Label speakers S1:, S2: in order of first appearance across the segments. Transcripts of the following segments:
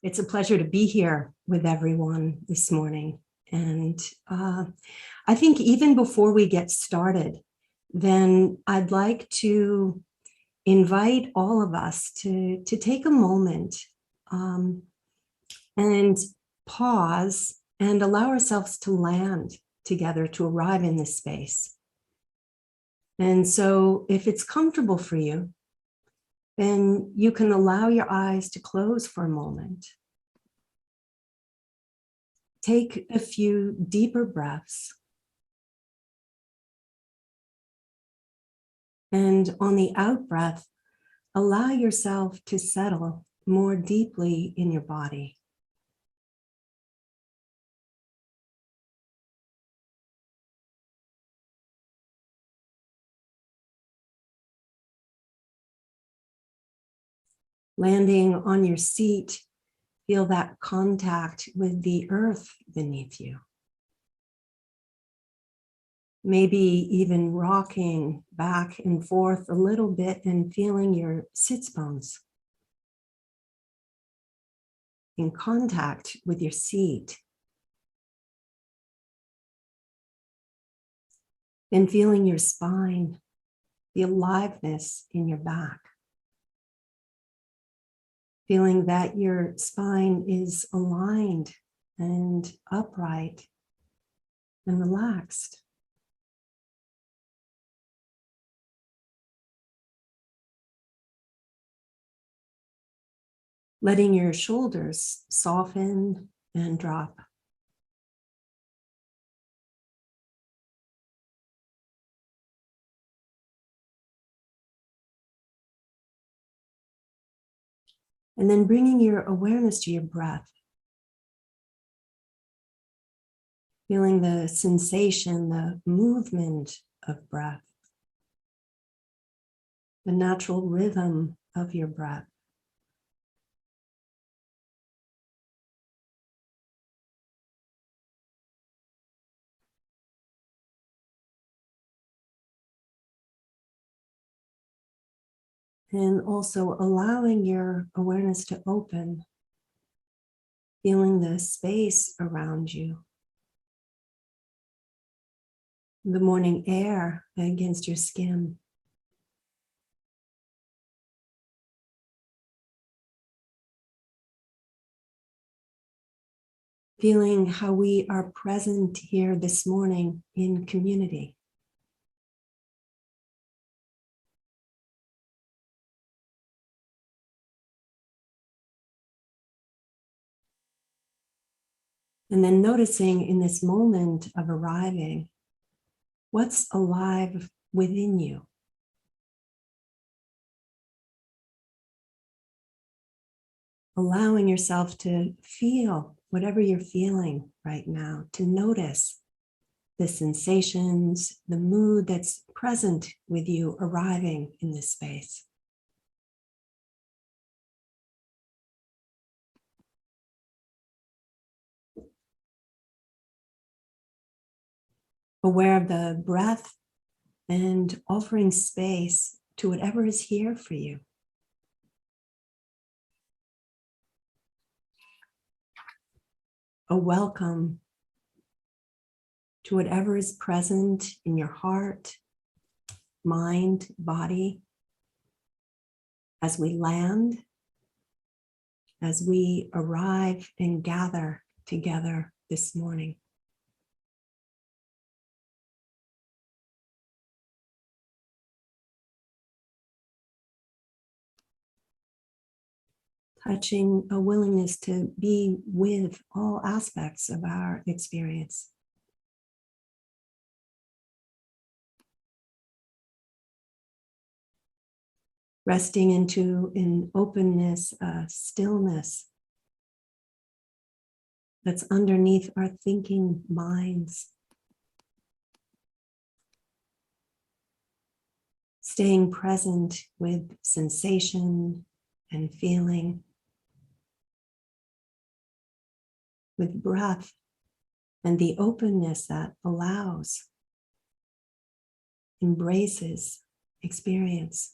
S1: It's a pleasure to be here with everyone this morning. And I think even before we get started, then I'd like to invite all of us to take a moment and pause and allow ourselves to land together, to arrive in this space. And so if it's comfortable for you, then you can allow your eyes to close for a moment. Take a few deeper breaths. And on the out breath, allow yourself to settle more deeply in your body. Landing on your seat, feel that contact with the earth beneath you. Maybe even rocking back and forth a little bit and feeling your sits bones in contact with your seat. Then feeling your spine, the aliveness in your back. Feeling that your spine is aligned and upright and relaxed. Letting your shoulders soften and drop. And then bringing your awareness to your breath. Feeling the sensation, the movement of breath. The natural rhythm of your breath. And also allowing your awareness to open, feeling the space around you, the morning air against your skin. Feeling how we are present here this morning in community. And then noticing in this moment of arriving, what's alive within you? Allowing yourself to feel whatever you're feeling right now, to notice the sensations, the mood that's present with you arriving in this space. Aware of the breath and offering space to whatever is here for you. A welcome to whatever is present in your heart, mind, body, as we land, as we arrive and gather together this morning. Touching a willingness to be with all aspects of our experience. Resting into an openness, stillness that's underneath our thinking minds. Staying present with sensation and feeling, with breath and the openness that allows, embraces experience.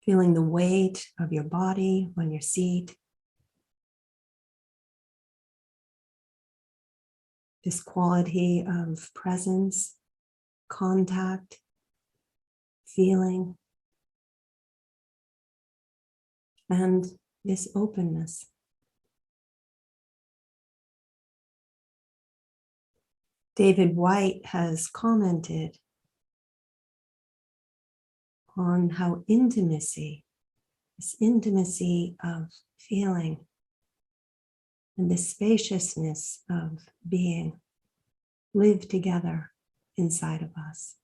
S1: feeling the weight of your body on your seat. This quality of presence, contact, feeling, and this openness. David White has commented on how intimacy, this intimacy of feeling and the spaciousness of being live together inside of us.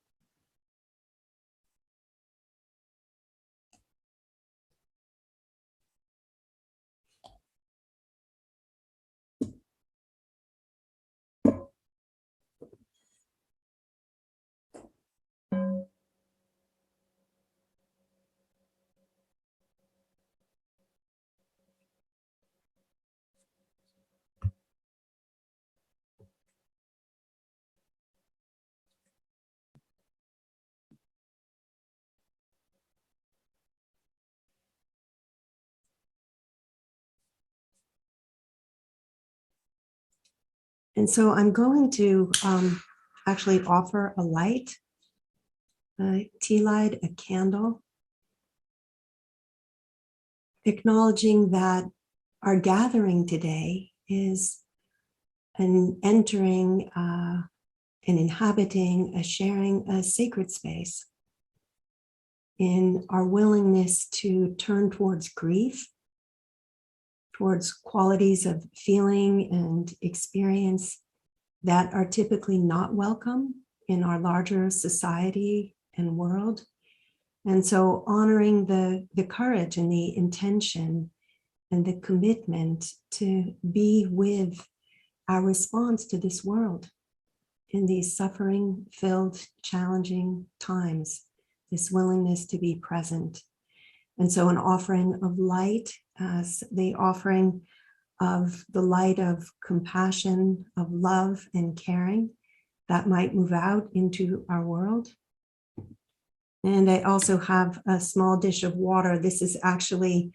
S1: And so I'm going to actually offer a light, a tea light, a candle, acknowledging that our gathering today is an entering, an inhabiting, a sharing a sacred space in our willingness to turn towards grief, towards qualities of feeling and experience that are typically not welcome in our larger society and world. And so honoring the courage and the intention and the commitment to be with our response to this world in these suffering-filled, challenging times, this willingness to be present. And so an offering of light as the offering of the light of compassion, of love and caring that might move out into our world. And I also have a small dish of water. This is actually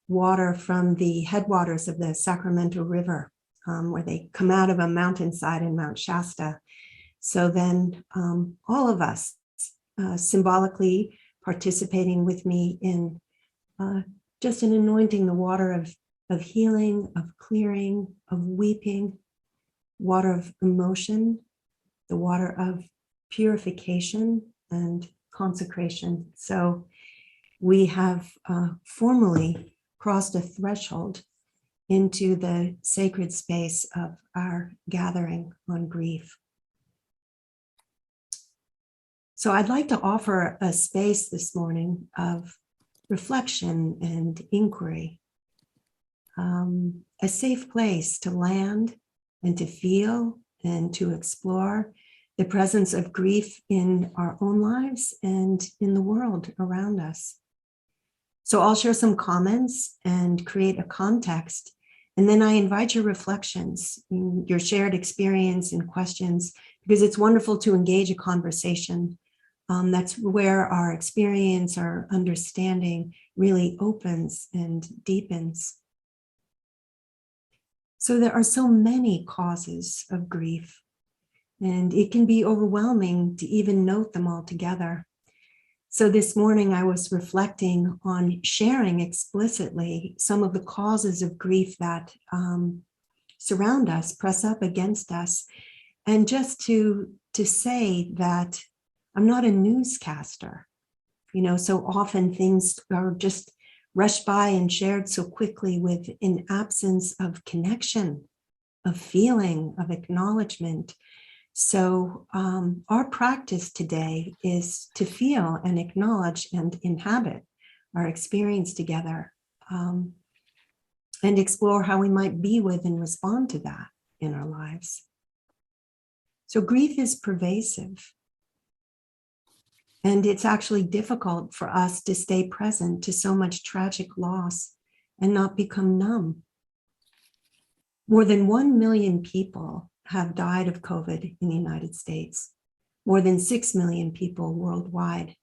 S1: water from the headwaters of the Sacramento River, where they come out of a mountainside in Mount Shasta. So then all of us symbolically participating with me in just an anointing the water of healing, of clearing, of weeping, water of emotion, the water of purification and consecration. So we have formally crossed a threshold into the sacred space of our gathering on grief. So I'd like to offer a space this morning of reflection and inquiry, a safe place to land and to feel and to explore the presence of grief in our own lives and in the world around us. So I'll share some comments and create a context, and then I invite your reflections, your shared experience and questions, because it's wonderful to engage a conversation. That's where our experience, our understanding really opens and deepens. So there are so many causes of grief, and it can be overwhelming to even note them all together. So this morning I was reflecting on sharing explicitly some of the causes of grief that surround us, press up against us, and just to say that I'm not a newscaster. You know, so often things are just rushed by and shared so quickly with an absence of connection, of feeling, of acknowledgement. So our practice today is to feel and acknowledge and inhabit our experience together, and explore how we might be with and respond to that in our lives. So grief is pervasive. And it's actually difficult for us to stay present to so much tragic loss and not become numb. More than 1 million people have died of COVID in the United States, more than 6 million people worldwide.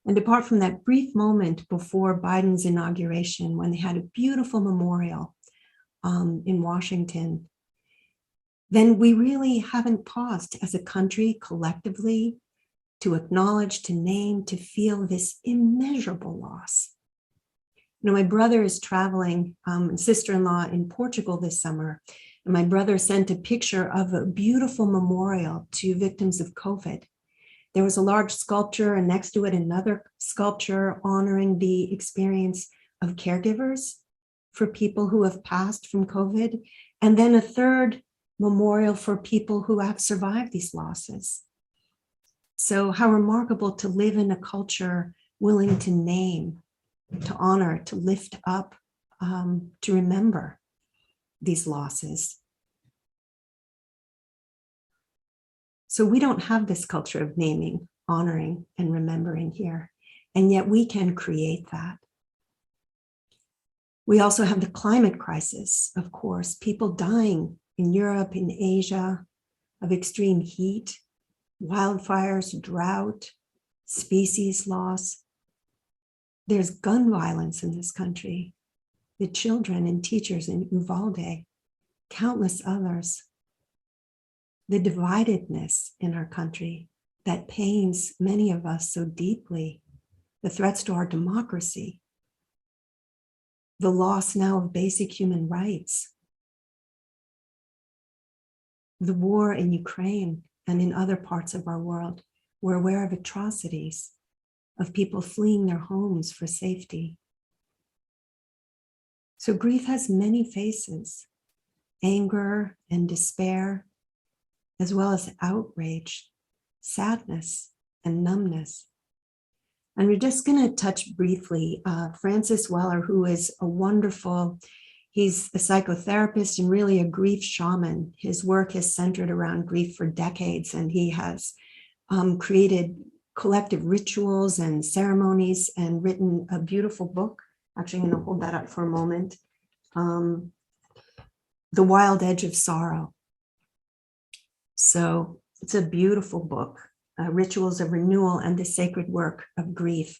S1: And apart from that brief moment before Biden's inauguration, when they had a beautiful memorial in Washington, then we really haven't paused as a country collectively to acknowledge, to name, to feel this immeasurable loss. You know, my brother is traveling, sister-in-law in Portugal this summer, and my brother sent a picture of a beautiful memorial to victims of COVID. There was a large sculpture, and next to it, another sculpture honoring the experience of caregivers for people who have passed from COVID, and then a third memorial for people who have survived these losses. So how remarkable to live in a culture willing to name, to honor, to lift up, to remember these losses. So we don't have this culture of naming, honoring, and remembering here, and yet we can create that. We also have the climate crisis, of course, people dying in Europe, in Asia, of extreme heat, wildfires, drought, species loss. There's gun violence in this country, the children and teachers in Uvalde, countless others. The dividedness in our country that pains many of us so deeply, the threats to our democracy, the loss now of basic human rights, the war in Ukraine and in other parts of our world. We're aware of atrocities, of people fleeing their homes for safety. So grief has many faces, anger and despair, as well as outrage, sadness, and numbness. And we're just going to touch briefly Francis Weller, who is a wonderful, he's a psychotherapist and really a grief shaman. His work has centered around grief for decades, and he has created collective rituals and ceremonies and written a beautiful book. Actually, I'm going to hold that up for a moment. The Wild Edge of Sorrow. So it's a beautiful book, Rituals of Renewal and the Sacred Work of Grief.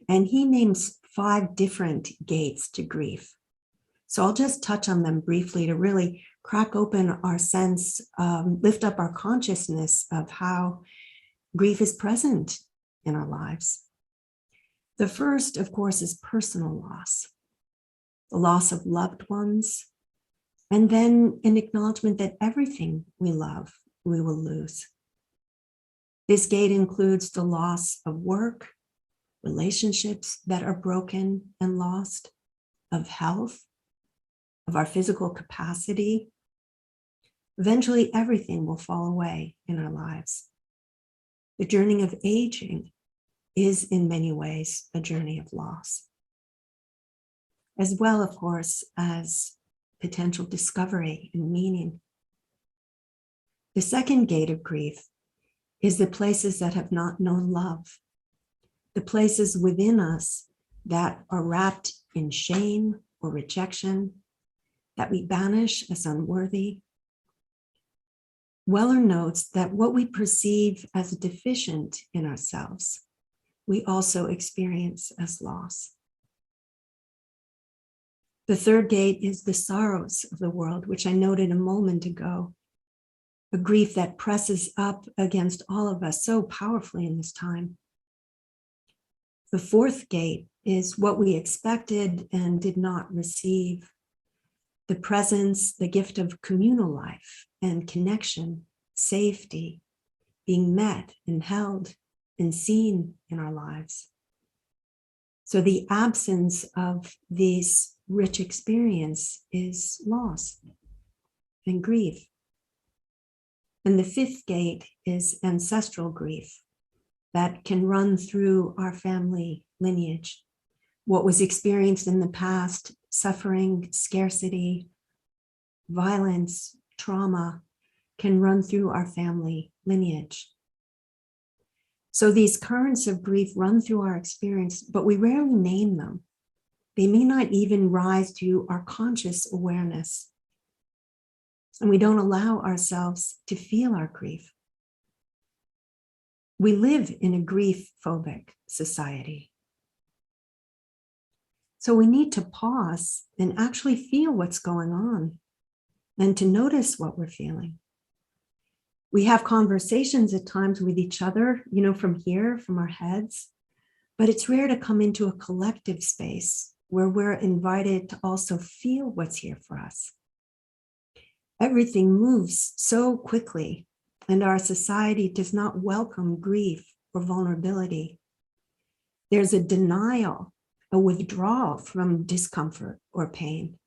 S1: And he names 5 different gates to grief. So I'll just touch on them briefly to really crack open our sense, lift up our consciousness of how grief is present in our lives. The first, of course, is personal loss, the loss of loved ones, and then an acknowledgement that everything we love, we will lose. This gate includes the loss of work, relationships that are broken and lost, of health, of our physical capacity. Eventually, everything will fall away in our lives. The journey of aging is in many ways a journey of loss, as well, of course, as potential discovery and meaning. The second gate of grief is the places that have not known love, the places within us that are wrapped in shame or rejection, that we banish as unworthy. Weller notes that what we perceive as deficient in ourselves, we also experience as loss. The third gate is the sorrows of the world, which I noted a moment ago, a grief that presses up against all of us so powerfully in this time. The fourth gate is what we expected and did not receive, the presence, the gift of communal life and connection, safety, being met and held and seen in our lives. So the absence of this rich experience is loss and grief. And the fifth gate is ancestral grief that can run through our family lineage. What was experienced in the past, suffering, scarcity, violence, trauma, can run through our family lineage. So these currents of grief run through our experience, but we rarely name them. They may not even rise to our conscious awareness. And we don't allow ourselves to feel our grief. We live in a grief-phobic society. So we need to pause and actually feel what's going on and to notice what we're feeling. We have conversations at times with each other, from here, from our heads, but it's rare to come into a collective space where we're invited to also feel what's here for us. Everything moves so quickly, and our society does not welcome grief or vulnerability. There's a denial, a withdrawal from discomfort or pain.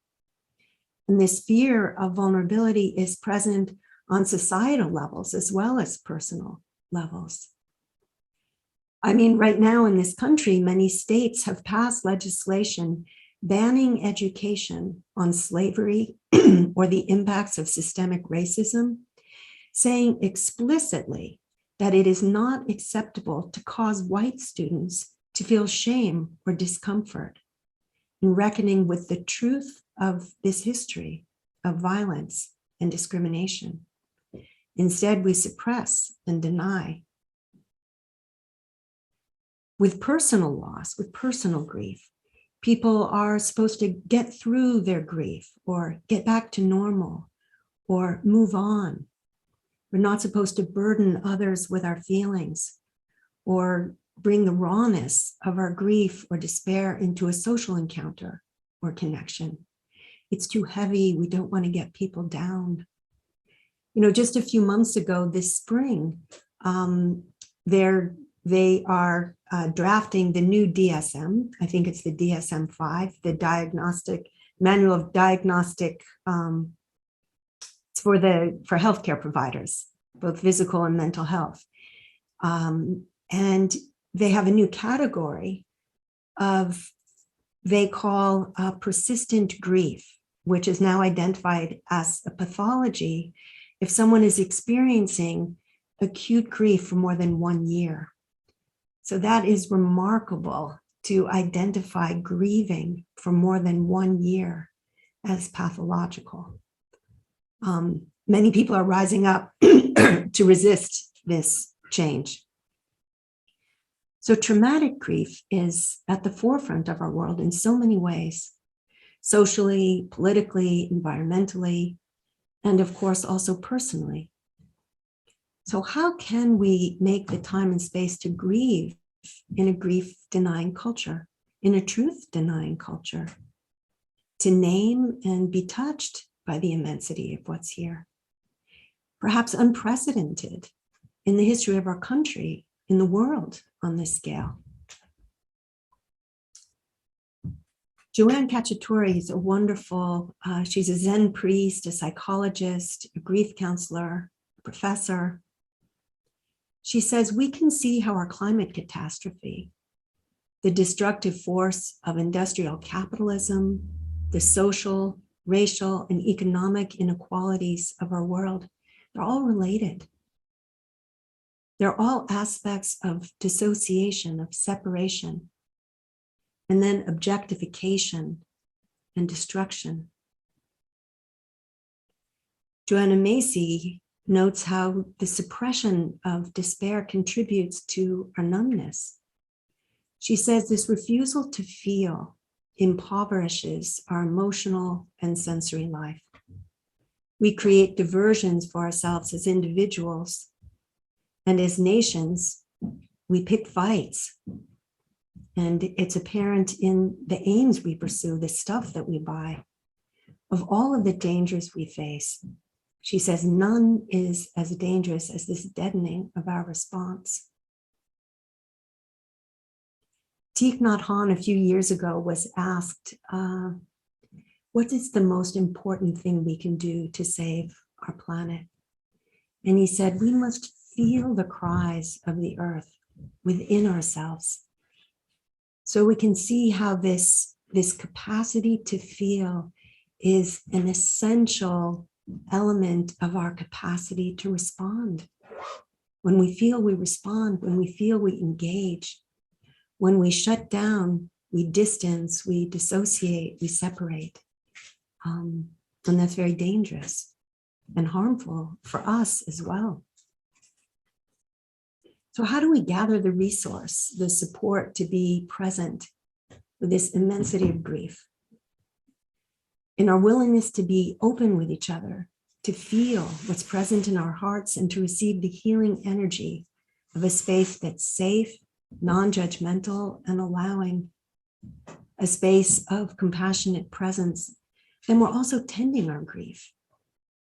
S1: And this fear of vulnerability is present on societal levels as well as personal levels. I mean, right now in this country, many states have passed legislation banning education on slavery or the impacts of systemic racism, saying explicitly that it is not acceptable to cause white students to feel shame or discomfort in reckoning with the truth of this history of violence and discrimination. Instead, we suppress and deny. With personal loss, with personal grief, people are supposed to get through their grief or get back to normal or move on. We're not supposed to burden others with our feelings or bring the rawness of our grief or despair into a social encounter or connection. It's too heavy. We don't want to get people down. Just a few months ago this spring, they are drafting the new DSM. I think it's the DSM-5, the Diagnostic Manual of Diagnostic. It's for healthcare providers, both physical and mental health. And they have a new category they call persistent grief, which is now identified as a pathology if someone is experiencing acute grief for more than 1 year. So that is remarkable to identify grieving for more than 1 year as pathological. Many people are rising up to resist this change. So traumatic grief is at the forefront of our world in so many ways, socially, politically, environmentally, and of course also personally. So how can we make the time and space to grieve in a grief-denying culture, in a truth-denying culture, to name and be touched by the immensity of what's here? Perhaps unprecedented in the history of our country, in the world on this scale. Joanne Cacciatore is a wonderful, she's a Zen priest, a psychologist, a grief counselor, a professor. She says, we can see how our climate catastrophe, the destructive force of industrial capitalism, the social, racial, and economic inequalities of our world, they're all related. They're all aspects of dissociation, of separation, and then objectification and destruction. Joanna Macy notes how the suppression of despair contributes to our numbness. She says this refusal to feel impoverishes our emotional and sensory life. We create diversions for ourselves as individuals, and as nations, we pick fights. And it's apparent in the aims we pursue, the stuff that we buy. Of all of the dangers we face, she says none is as dangerous as this deadening of our response. Thich Nhat Hanh a few years ago was asked, what is the most important thing we can do to save our planet? And he said, we must feel the cries of the earth within ourselves. So we can see how this capacity to feel is an essential element of our capacity to respond. When we feel, we respond. When we feel, we engage. When we shut down, we distance, we dissociate, we separate. And that's very dangerous and harmful for us as well. So how do we gather the resource, the support to be present with this immensity of grief? In our willingness to be open with each other, to feel what's present in our hearts and to receive the healing energy of a space that's safe, non-judgmental, and allowing, a space of compassionate presence. Then we're also tending our grief.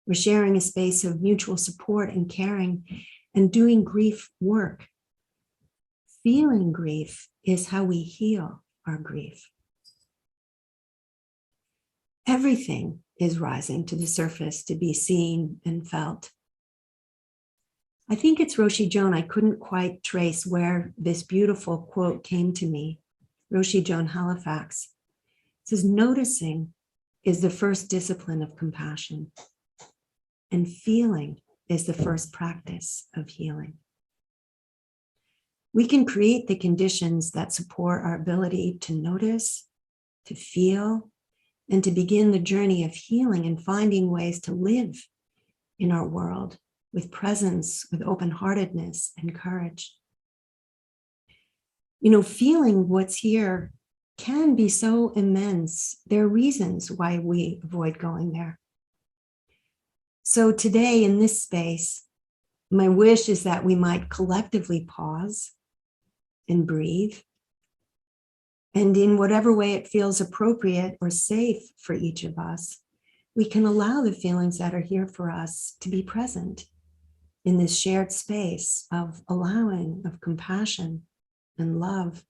S1: We're sharing a space of mutual support and caring and doing grief work. Feeling grief is how we heal our grief. Everything is rising to the surface to be seen and felt. I think it's Roshi Joan. I couldn't quite trace where this beautiful quote came to me. Roshi Joan Halifax says, noticing is the first discipline of compassion, and feeling is the first practice of healing. We can create the conditions that support our ability to notice, to feel, and to begin the journey of healing and finding ways to live in our world with presence, with open-heartedness and courage. You know, feeling what's here can be so immense. There are reasons why we avoid going there. So today in this space, my wish is that we might collectively pause and breathe. And in whatever way it feels appropriate or safe for each of us, we can allow the feelings that are here for us to be present in this shared space of allowing, of compassion and love.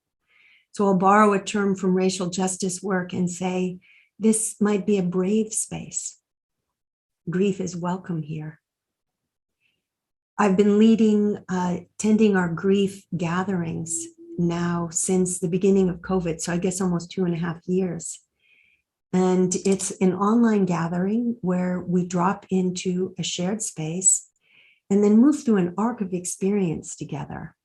S1: So I'll borrow a term from racial justice work and say, this might be a brave space. Grief is welcome here. I've been tending our grief gatherings now since the beginning of COVID, so I guess almost 2.5 years. And it's an online gathering where we drop into a shared space and then move through an arc of experience together.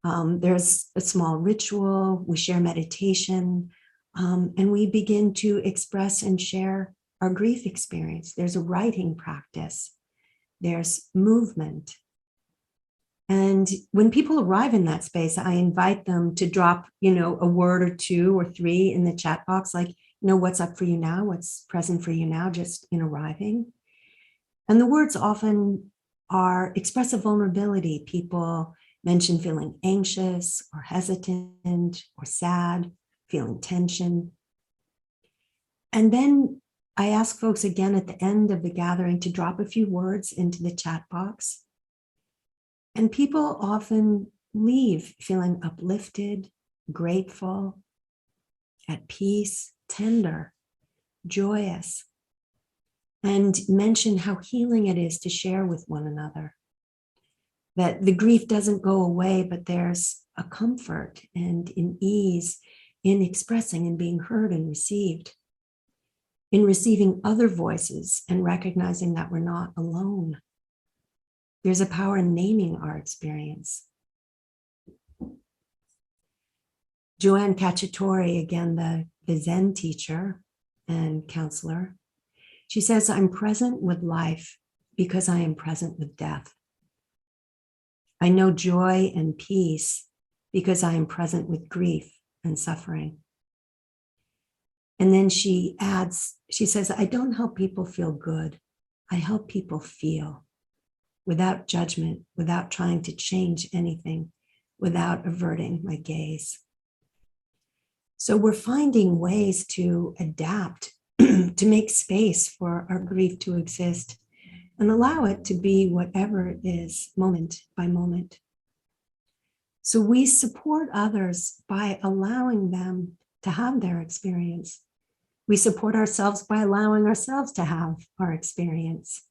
S1: There's a small ritual, we share meditation, and we begin to express and share our grief experience. There's a writing practice, there's movement. And when people arrive in that space, I invite them to drop, a word or 2 or 3 in the chat box, like, what's up for you now, what's present for you now, just in arriving. And the words often are expressive vulnerability. People mention feeling anxious or hesitant or sad, feeling tension. And then I ask folks again at the end of the gathering to drop a few words into the chat box. And people often leave feeling uplifted, grateful, at peace, tender, joyous, and mention how healing it is to share with one another. That the grief doesn't go away, but there's a comfort and an ease in expressing and being heard and received, in receiving other voices and recognizing that we're not alone. There's a power in naming our experience. Joanne Cacciatore, again, the Zen teacher and counselor, she says, I'm present with life because I am present with death. I know joy and peace because I am present with grief and suffering. And then she adds, she says, I don't help people feel good. I help people feel without judgment, without trying to change anything, without averting my gaze. So we're finding ways to adapt, to make space for our grief to exist and allow it to be whatever it is, moment by moment. So we support others by allowing them to have their experience. We support ourselves by allowing ourselves to have our experience.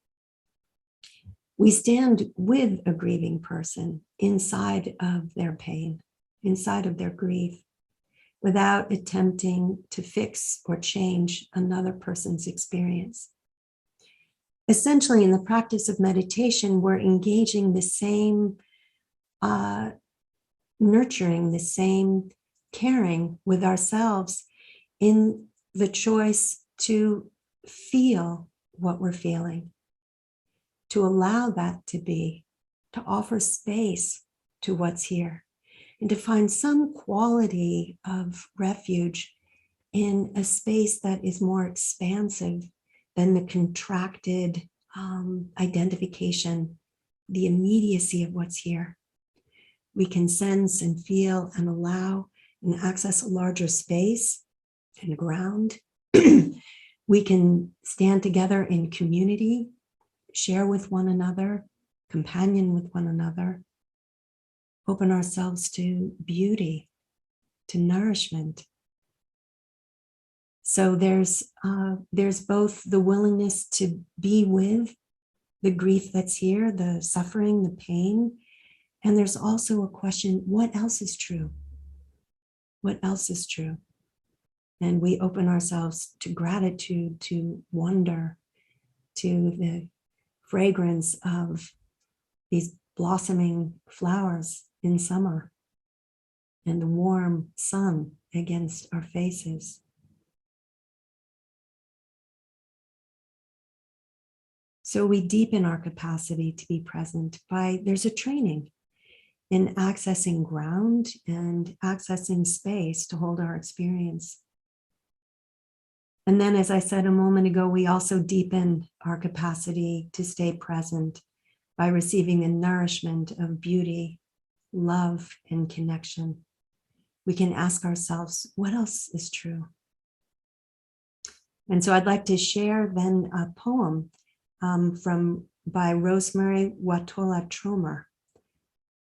S1: We stand with a grieving person inside of their pain, inside of their grief, without attempting to fix or change another person's experience. Essentially, in the practice of meditation, we're engaging the same nurturing, the same caring with ourselves in the choice to feel what we're feeling, to allow that to be, to offer space to what's here, and to find some quality of refuge in a space that is more expansive than the contracted identification, the immediacy of what's here. We can sense and feel and allow and access a larger space and ground. We can stand together in community, share with one another, companion with one another, open ourselves to beauty, to nourishment. So there's both the willingness to be with the grief that's here, the suffering, the pain, and there's also a question, what else is true? What else is true? And we open ourselves to gratitude, to wonder, to the fragrance of these blossoming flowers in summer and the warm sun against our faces. So we deepen our capacity to be present there's a training in accessing ground and accessing space to hold our experience. And then, as I said a moment ago, we also deepen our capacity to stay present by receiving the nourishment of beauty, love, and connection. We can ask ourselves, what else is true? And so I'd like to share then a poem by Rosemary Watola Tromer.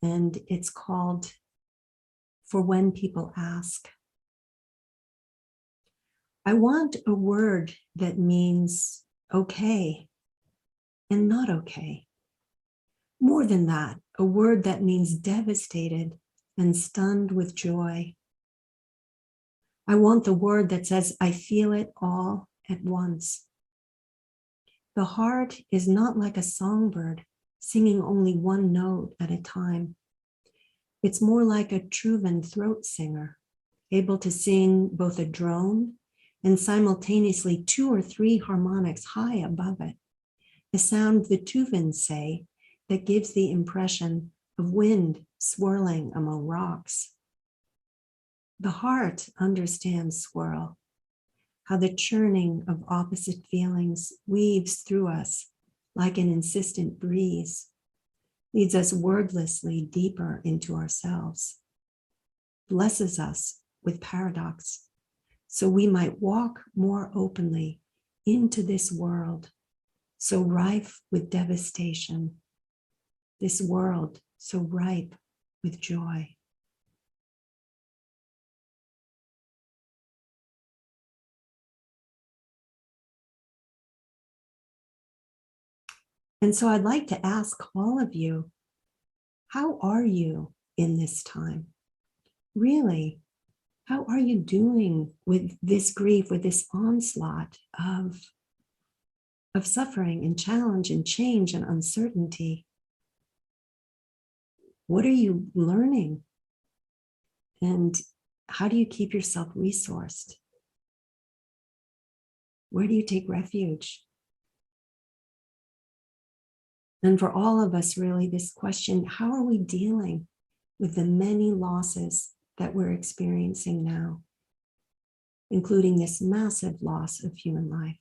S1: And it's called For When People Ask. I want a word that means okay and not okay. More than that, a word that means devastated and stunned with joy. I want the word that says, I feel it all at once. The heart is not like a songbird singing only one note at a time. It's more like a Truven throat singer, able to sing both a drone and simultaneously 2 or 3 harmonics high above it, a sound the Tuvens say that gives the impression of wind swirling among rocks. The heart understands swirl, how the churning of opposite feelings weaves through us like an insistent breeze, leads us wordlessly deeper into ourselves, blesses us with paradox, so we might walk more openly into this world, so rife with devastation, this world so ripe with joy. And so I'd like to ask all of you, how are you in this time? Really, how are you doing with this grief, with this onslaught of suffering and challenge and change and uncertainty? What are you learning? And how do you keep yourself resourced? Where do you take refuge? And for all of us, really, this question, how are we dealing with the many losses that we're experiencing now, including this massive loss of human life?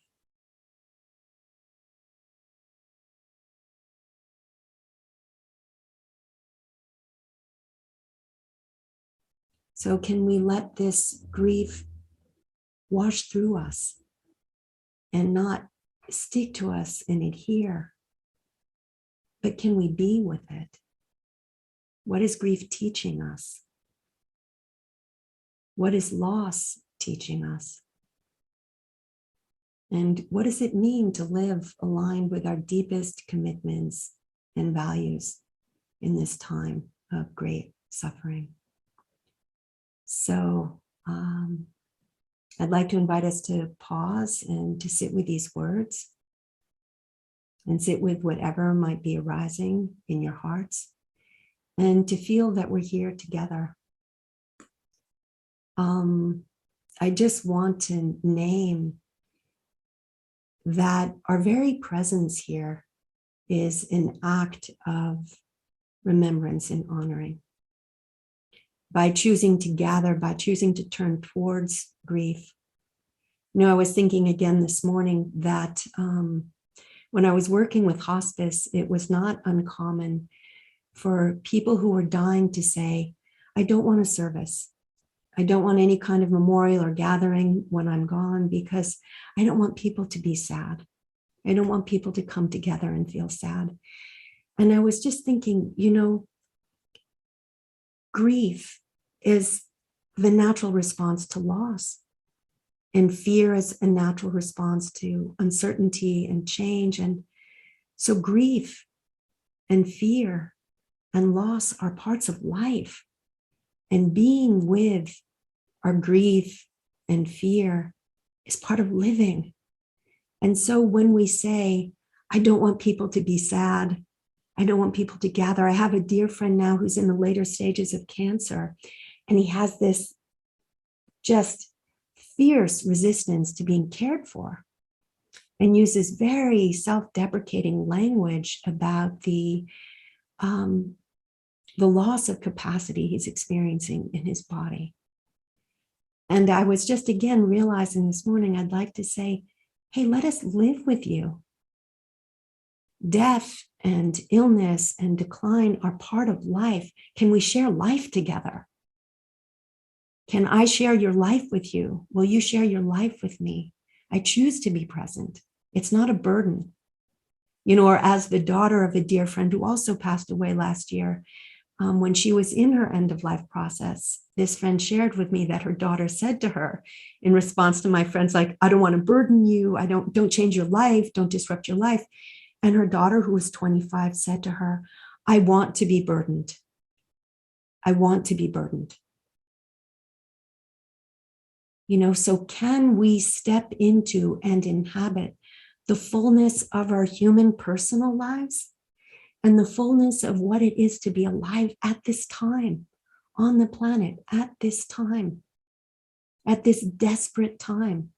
S1: So can we let this grief wash through us and not stick to us and adhere? But can we be with it? What is grief teaching us? What is loss teaching us? And what does it mean to live aligned with our deepest commitments and values in this time of great suffering? So I'd like to invite us to pause and to sit with these words and sit with whatever might be arising in your hearts and to feel that we're here together. I just want to name that our very presence here is an act of remembrance and honoring. by choosing to gather, by choosing to turn towards grief. You know, I was thinking again this morning that when I was working with hospice, it was not uncommon for people who were dying to say, I don't want a service. I don't want any kind of memorial or gathering when I'm gone, because I don't want people to be sad. I don't want people to come together and feel sad. And I was just thinking, you know, grief is the natural response to loss. And fear is a natural response to uncertainty and change. And so grief and fear and loss are parts of life. And being with our grief and fear is part of living. And so when we say, I don't want people to be sad, I don't want people to gather. I have a dear friend now who's in the later stages of cancer, and he has this just fierce resistance to being cared for, and uses very self-deprecating language about the loss of capacity he's experiencing in his body. And I was just again realizing this morning, I'd like to say, hey, let us live with you. Death and illness and decline are part of life. Can we share life together? Can I share your life with you? Will you share your life with me? I choose to be present. It's not a burden. You know, or as the daughter of a dear friend who also passed away last year, when she was in her end of life process, this friend shared with me that her daughter said to her in response to my friends, like, I don't want to burden you. Don't change your life. Don't disrupt your life. And her daughter, who was 25, said to her, I want to be burdened. I want to be burdened. You know, so can we step into and inhabit the fullness of our human personal lives and the fullness of what it is to be alive at this time on the planet, at this time, at this desperate time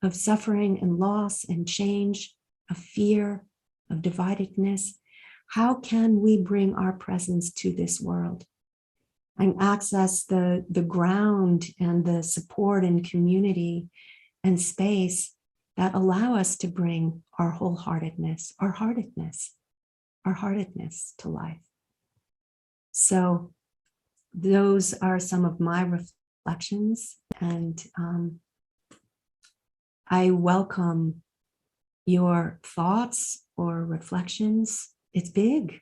S1: of suffering and loss and change, of fear, of dividedness? How can we bring our presence to this world and access the ground and the support and community and space that allow us to bring our wholeheartedness, our heartedness to life? So those are some of my reflections, and I welcome your thoughts or reflections. It's big.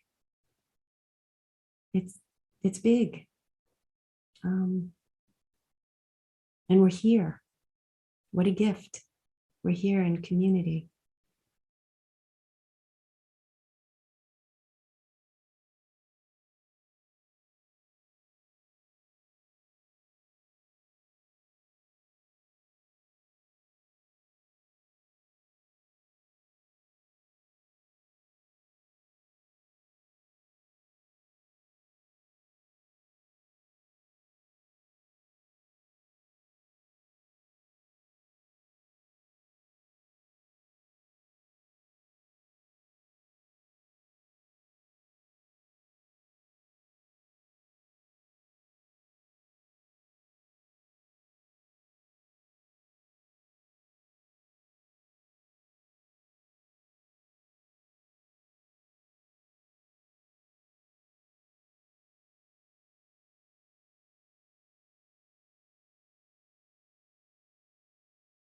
S1: It's big. And we're here. What a gift. We're here in community.